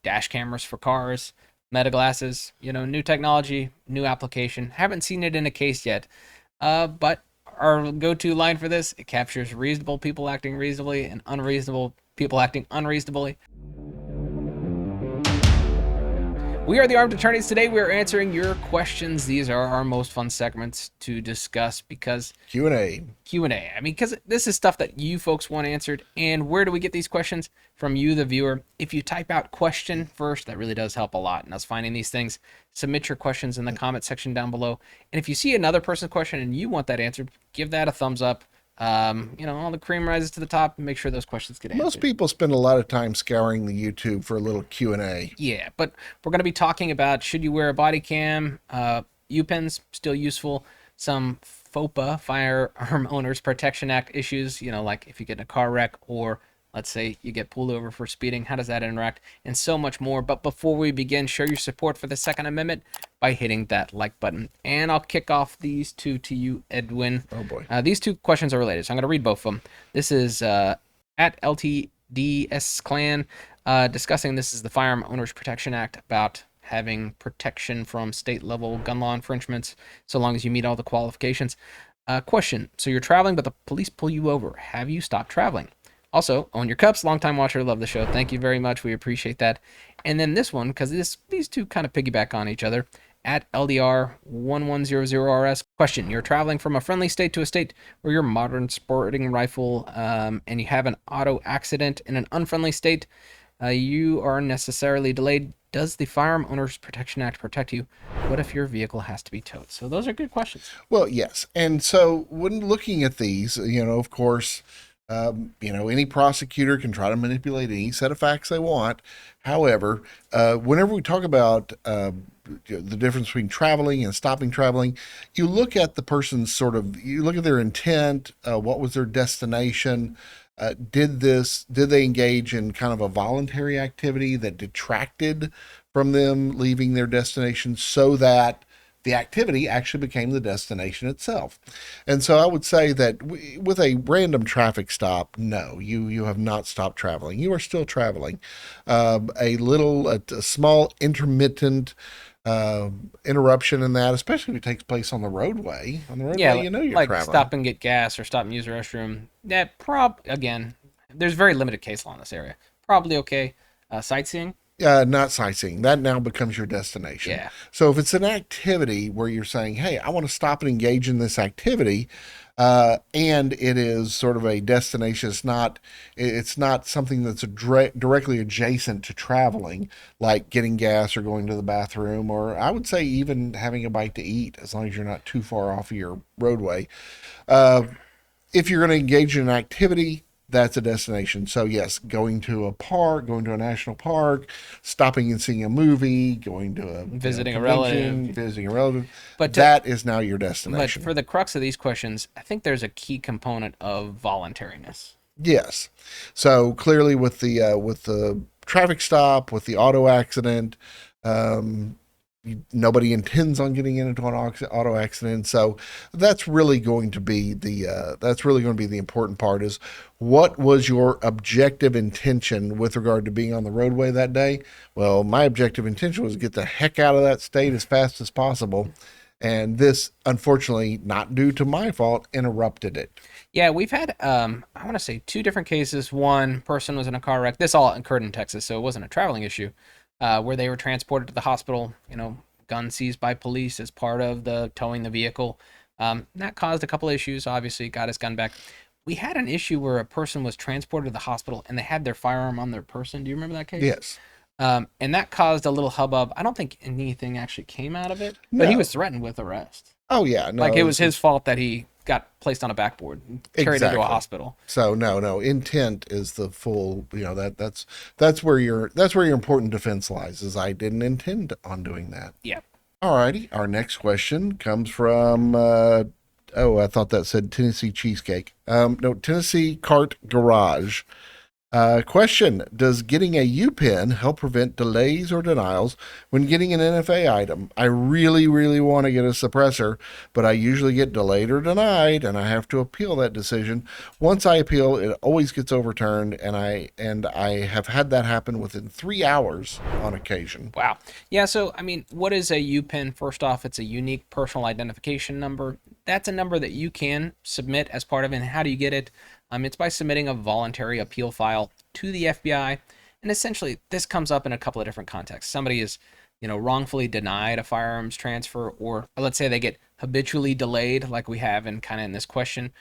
dash cameras for cars, meta glasses, new technology, new application. Haven't seen it in a case yet, but our go-to line for this, it captures reasonable people acting reasonably and unreasonable people acting unreasonably. We are the Armed Attorneys. Today we are answering your questions. These are our most fun segments to discuss because Q&A. Q&A. I mean, because this is stuff that you folks want answered. And where do we get these questions? From you, the viewer. If you type out question first, that really does help a lot in us finding these things. Submit your questions in the comment section down below. And if you see another person's question and you want that answered, give that a thumbs up. All the cream rises to the top and make sure those questions get answered. Most people spend a lot of time scouring the YouTube for a little Q&A. Yeah, but we're going to be talking about should you wear a body cam, UPINs, still useful, some FOPA, Firearm Owners Protection Act issues, like if you get in a car wreck or let's say you get pulled over for speeding, how does that interact, and so much more. But before we begin, show your support for the Second Amendment by hitting that like button. And I'll kick off these two to you, Edwin. Oh, boy. These two questions are related, so I'm going to read both of them. This is at LTDS Clan discussing this is the Firearm Owners Protection Act about having protection from state-level gun law infringements so long as you meet all the qualifications. Question, so you're traveling, but the police pull you over. Have you stopped traveling? Also, own your cups, longtime watcher, love the show. Thank you very much. We appreciate that. And then this one, because these two kind of piggyback on each other. At LDR1100RS, question, you're traveling from a friendly state to a state where your modern sporting rifle and you have an auto accident in an unfriendly state, you are necessarily delayed. Does the Firearm Owners Protection Act protect you? What if your vehicle has to be towed? So those are good questions. Well, yes. And so when looking at these, of course, any prosecutor can try to manipulate any set of facts they want. However, whenever we talk about the difference between traveling and stopping traveling, you look at the person's you look at their intent, what was their destination, did they engage in kind of a voluntary activity that detracted from them leaving their destination so that the activity actually became the destination itself. And so I would say that with a random traffic stop, no, you have not stopped traveling. You are still traveling. A small intermittent interruption in that, especially if it takes place on the roadway. On the roadway, Yeah, you're like traveling. stop and get gas or stop and use the restroom. That again, there's very limited case law in this area. Probably okay. Sightseeing. Not sightseeing. That now becomes your destination. Yeah. So if it's an activity where you're saying, hey, I want to stop and engage in this activity, and it is sort of a destination, it's not something that's directly adjacent to traveling, like getting gas or going to the bathroom, or I would say even having a bite to eat, as long as you're not too far off of your roadway. If you're going to engage in an activity, that's a destination. So yes, going to a park, going to a national park, stopping and seeing a movie, going to a visiting a relative, but that is now your destination. But for the crux of these questions, I think there's a key component of voluntariness. Yes. So clearly with the traffic stop, with the auto accident, nobody intends on getting into an auto accident. So that's really going to be the important part, is what was your objective intention with regard to being on the roadway that day? Well, my objective intention was to get the heck out of that state as fast as possible. And this, unfortunately, not due to my fault, interrupted it. Yeah, we've had, I want to say 2 different cases. One person was in a car wreck. This all occurred in Texas, so it wasn't a traveling issue. Where they were transported to the hospital, gun seized by police as part of the towing the vehicle. That caused a couple issues, obviously, got his gun back. We had an issue where a person was transported to the hospital and they had their firearm on their person. Do you remember that case? Yes. And that caused a little hubbub. I don't think anything actually came out of it, but he was threatened with arrest. Oh, yeah. No, like it was his fault that he got placed on a backboard and carried into a hospital. So no, intent is the full, that's where your important defense lies, is I didn't intend on doing that. Yeah. Alrighty. Our next question comes from, I thought that said Tennessee Cheesecake. No, Tennessee Cart Garage. Question: does getting a UPIN help prevent delays or denials when getting an NFA item? I really, really want to get a suppressor, but I usually get delayed or denied, and I have to appeal that decision. Once I appeal, it always gets overturned, and I have had that happen within 3 hours on occasion. Wow. Yeah, so I mean, what is a UPIN? First off, it's a unique personal identification number. That's a number that you can submit as part of it. And how do you get it? It's by submitting a voluntary appeal file to the FBI. And essentially, this comes up in a couple of different contexts. Somebody is, wrongfully denied a firearms transfer, or let's say they get habitually delayed, like we have in kind of in this question.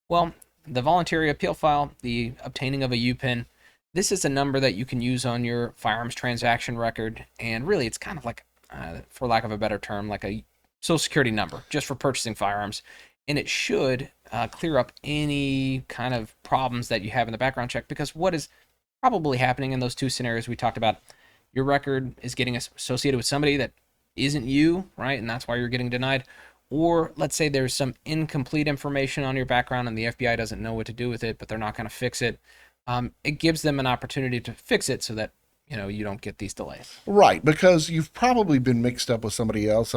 Well, the voluntary appeal file, the obtaining of a UPIN, this is a number that you can use on your firearms transaction record, and really, it's kind of like, for lack of a better term, like a social security number just for purchasing firearms, and it should clear up any kind of problems that you have in the background check. Because what is probably happening in those two scenarios we talked about, your record is getting associated with somebody that isn't you, right? And that's why you're getting denied. Or let's say there's some incomplete information on your background and the FBI doesn't know what to do with it, but they're not going to fix it. It gives them an opportunity to fix it so that you don't get these delays. Right, because you've probably been mixed up with somebody else.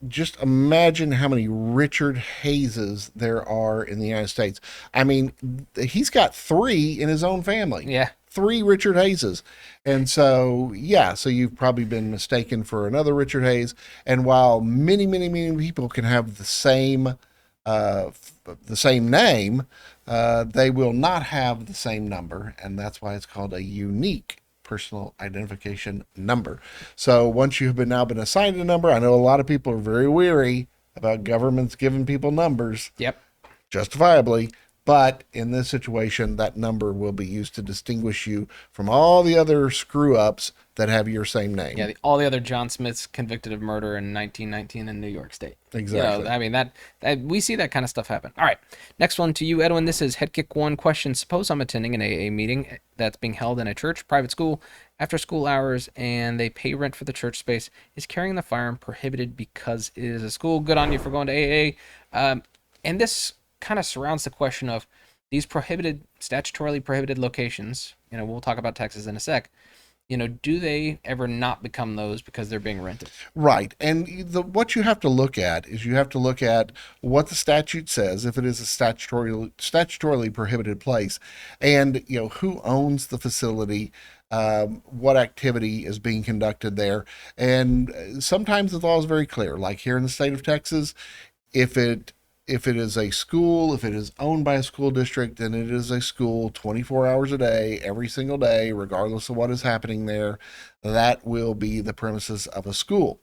Just imagine how many Richard Hayeses there are in the United States. I mean, he's got three in his own family. Yeah. Three Richard Hayeses. And so, yeah, so you've probably been mistaken for another Richard Hayes. And while many, many, many people can have the same name, they will not have the same number, and that's why it's called a unique personal identification number. So once you have now been assigned a number, I know a lot of people are very weary about governments giving people numbers, Yep. justifiably. But in this situation, that number will be used to distinguish you from all the other screw ups that have your same name. Yeah. All the other John Smiths convicted of murder in 1919 in New York State. Exactly. I mean that we see that kind of stuff happen. All right. Next one to you, Edwin. This is Head Kick One question. Suppose I'm attending an AA meeting that's being held in a church, private school, after school hours, and they pay rent for the church space. Is carrying the firearm prohibited because it is a school? Good on you for going to AA. And this kind of surrounds the question of these statutorily prohibited locations. We'll talk about Texas in a sec. Do they ever not become those because they're being rented? Right. And what you have to look at is you have to look at what the statute says, if it is a statutorily prohibited place, and who owns the facility, what activity is being conducted there. And sometimes the law is very clear. Like here in the state of Texas, if it is a school, if it is owned by a school district, then it is a school 24 hours a day, every single day, regardless of what is happening there. That will be the premises of a school.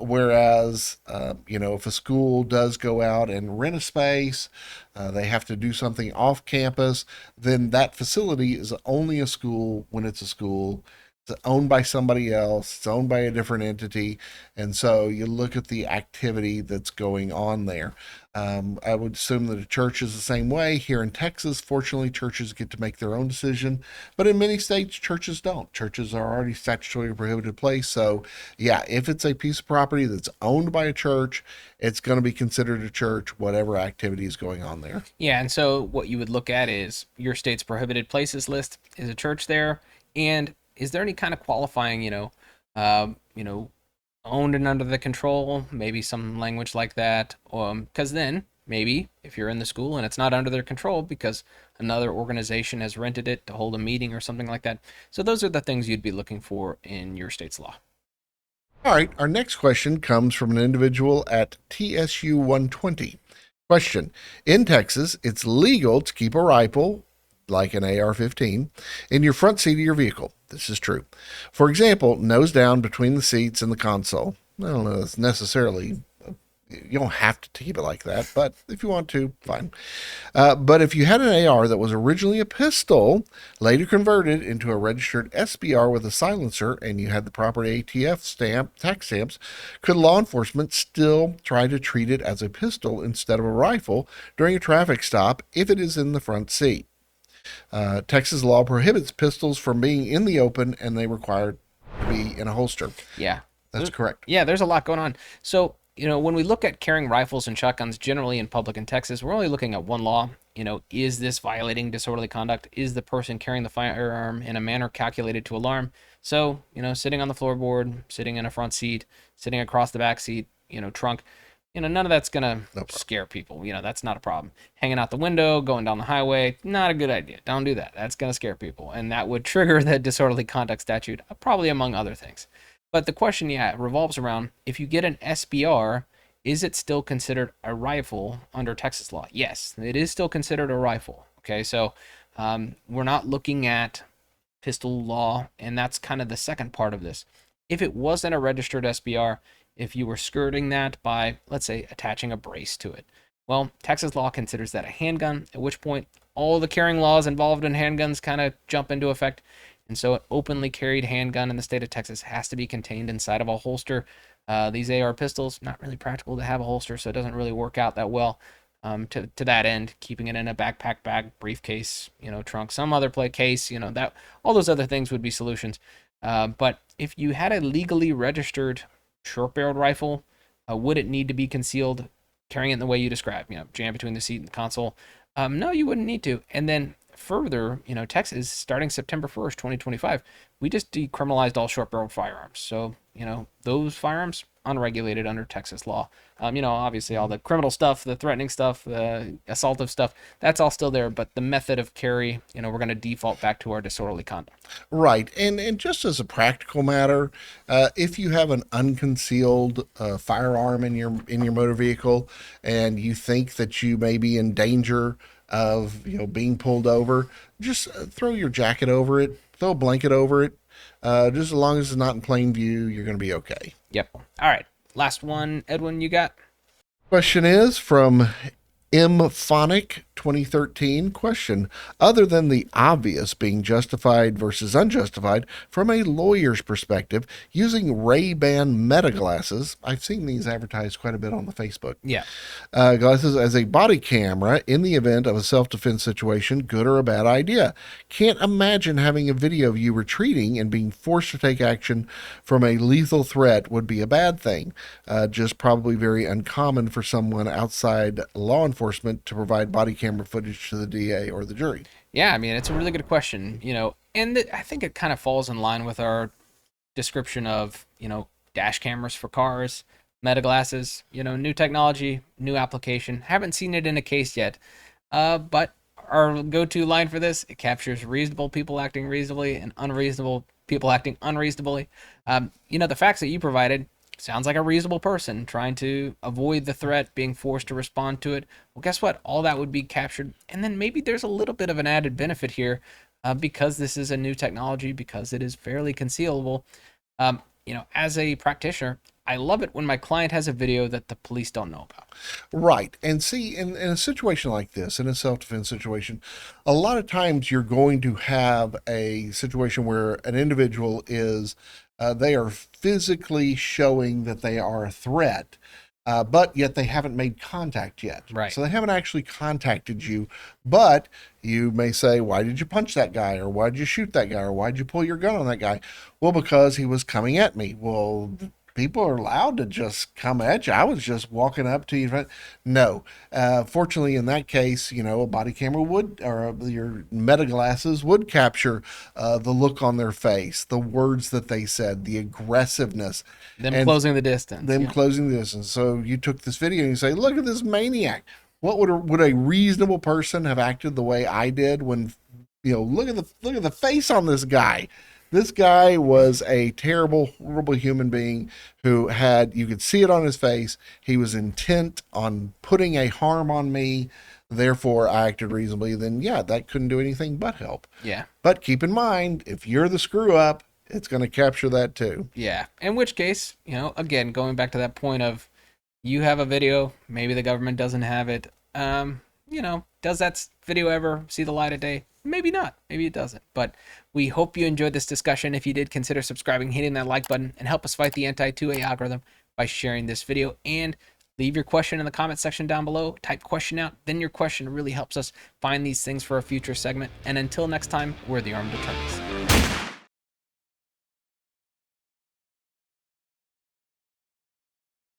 Whereas, if a school does go out and rent a space, they have to do something off campus, then that facility is only a school when it's a school. It's owned by somebody else, it's owned by a different entity, and so you look at the activity that's going on there. I would assume that a church is the same way. Here in Texas, fortunately, churches get to make their own decision, but in many states, churches don't. Churches are already statutorily prohibited place. So, yeah, if it's a piece of property that's owned by a church, it's going to be considered a church, whatever activity is going on there. Yeah, and so what you would look at is your state's prohibited places list. Is a church there? And is there any kind of qualifying, owned and under the control, maybe some language like that? Because then maybe if you're in the school and it's not under their control because another organization has rented it to hold a meeting or something like that. So those are the things you'd be looking for in your state's law. All right, our next question comes from an individual at TSU 120. Question: in Texas, it's legal to keep a rifle, like an AR-15, in your front seat of your vehicle. This is true. For example, nose down between the seats and the console. I don't know, it's necessarily, you don't have to keep it like that, but if you want to, fine. But if you had an AR that was originally a pistol, later converted into a registered SBR with a silencer, and you had the proper ATF tax stamps, could law enforcement still try to treat it as a pistol instead of a rifle during a traffic stop if it is in the front seat? Texas law prohibits pistols from being in the open, and they require to be in a holster. Yeah. That's correct. Yeah, there's a lot going on. So when we look at carrying rifles and shotguns generally in public in Texas, we're only looking at one law. Is this violating disorderly conduct? Is the person carrying the firearm in a manner calculated to alarm? So, sitting on the floorboard, sitting in a front seat, sitting across the back seat, trunk, none of that's going to scare people. That's not a problem. Hanging out the window, going down the highway, not a good idea. Don't do that. That's going to scare people. And that would trigger the disorderly conduct statute, probably among other things. But the question, revolves around, if you get an SBR, is it still considered a rifle under Texas law? Yes, it is still considered a rifle. Okay, so we're not looking at pistol law, and that's kind of the second part of this. If it wasn't a registered SBR, if you were skirting that by, let's say, attaching a brace to it, well, Texas law considers that a handgun, at which point all the carrying laws involved in handguns kind of jump into effect. And so an openly carried handgun in the state of Texas has to be contained inside of a holster. These AR pistols, not really practical to have a holster, so it doesn't really work out that well to that end. Keeping it in a backpack bag, briefcase, trunk, some other case, that all those other things would be solutions. But if you had a legally registered short-barreled rifle, would it need to be concealed, carrying it in the way you described, jammed between the seat and the console? No, you wouldn't need to. And then further, Texas, starting September 1st, 2025, we just decriminalized all short-barreled firearms. So, those firearms, unregulated under Texas law. Obviously all the criminal stuff, the threatening stuff, the assaultive stuff, that's all still there. But the method of carry, we're going to default back to our disorderly conduct. Right. And just as a practical matter, if you have an unconcealed firearm in your motor vehicle and you think that you may be in danger of being pulled over, just throw your jacket over it, throw a blanket over it. Just as long as it's not in plain view, you're going to be okay. Yep. All right. Last one, Edwin, you got? Question is from Phonic 2013. Question: other than the obvious being justified versus unjustified from a lawyer's perspective, using Ray-Ban Meta glasses, I've seen these advertised quite a bit on the Facebook. Yeah. Glasses as a body camera in the event of a self-defense situation, good or a bad idea? Can't imagine having a video of you retreating and being forced to take action from a lethal threat would be a bad thing. Just probably very uncommon for someone outside law enforcement to provide body camera footage to the DA or the jury. Yeah, I mean, it's a really good question, and I think it kind of falls in line with our description of, dash cameras for cars, meta glasses, new technology, new application. Haven't seen it in a case yet, but our go-to line for this, it captures reasonable people acting reasonably and unreasonable people acting unreasonably. The facts that you provided, sounds like a reasonable person trying to avoid the threat, being forced to respond to it. Well, guess what? All that would be captured. And then maybe there's a little bit of an added benefit here because this is a new technology, because it is fairly concealable. As a practitioner, I love it when my client has a video that the police don't know about. Right. And see, in a situation like this, in a self-defense situation, a lot of times you're going to have a situation where an individual is they are physically showing that they are a threat, but yet they haven't made contact yet. Right. So they haven't actually contacted you, but you may say, why did you punch that guy? Or why did you shoot that guy? Or why did you pull your gun on that guy? Well, because he was coming at me. Well, people are allowed to just come at you. I was just walking up to you. No. Fortunately, in that case, a body camera would, or your meta glasses would capture the look on their face, the words that they said, the aggressiveness. Closing the distance. Closing the distance. So you took this video and you say, look at this maniac. What would a reasonable person have acted the way I did when, look at the face on this guy. This guy was a terrible, horrible human being who you could see it on his face. He was intent on putting a harm on me. Therefore, I acted reasonably. Then, that couldn't do anything but help. Yeah. But keep in mind, if you're the screw up, it's going to capture that too. Yeah. In which case, again, going back to that point of you have a video, maybe the government doesn't have it. Does that video ever see the light of day? Maybe not. Maybe it doesn't. But we hope you enjoyed this discussion. If you did, consider subscribing, hitting that like button, and help us fight the anti-2A algorithm by sharing this video. And leave your question in the comment section down below. Type question out. Then your question really helps us find these things for a future segment. And until next time, we're the Armed Attorneys.